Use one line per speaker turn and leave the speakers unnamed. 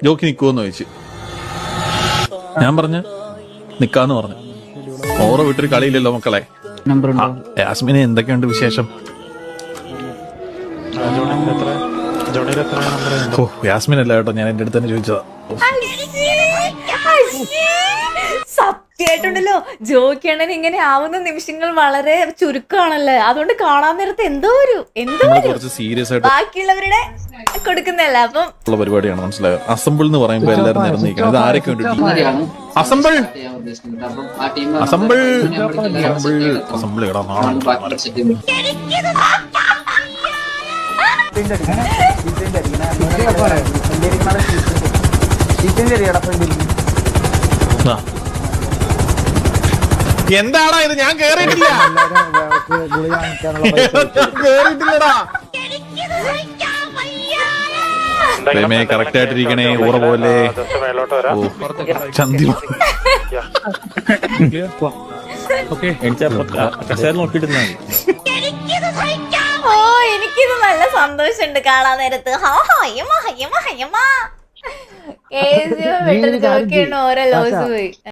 Jockey നിക്കുവോന്ന് ചോദിച്ചു. ഞാൻ പറഞ്ഞു നിക്കാന്ന് പറഞ്ഞു. ഓരോ വീട്ടിൽ കളിയില്ലല്ലോ മക്കളെ. യാസ്മിന് എന്തൊക്കെയുണ്ട് വിശേഷം? ഓ യാസ്മിൻ അല്ല കേട്ടോ, ഞാൻ എന്റെ അടുത്ത് തന്നെ ചോദിച്ചതാ.
സത്യമായിട്ടുണ്ടല്ലോ, ജോക്കിയാണെങ്കിൽ ഇങ്ങനെ ആവുന്ന നിമിഷങ്ങൾ വളരെ ചുരുക്കമാണല്ലേ. അതുകൊണ്ട് കാണാൻ നേരത്തെ എന്തോ ഒരു
കുറച്ച് സീരിയസ് ആയിട്ട്
ബാക്കിയുള്ളവരുടെ കൊടുക്കുന്നല്ല. അപ്പം
ഉള്ള പരിപാടിയാണ്, മനസ്സിലായോ? അസംബിൾ എന്ന് പറയുമ്പോ എല്ലാരും നിരന്നിരിക്കണം. ഇത് ആരൊക്കെ വേണ്ടിട്ട് അസംബിൾ അസംബിൾ അസംബിൾ അസംബിൾ ഇടാ എന്താടാ ഇത്? ഞാൻ കേറിയിട്ടില്ല, കേറിയിട്ടില്ലടാ. കറക്റ്റ് ആയിട്ടിരിക്കണേ, ഊറ പോലെ. ചന്തി
ഓ എനിക്കിത് നല്ല സന്തോഷമുണ്ട് കാണാൻ നേരത്ത്. ജോക്കിയാണ് ഓരോ ലോസ് പോയി.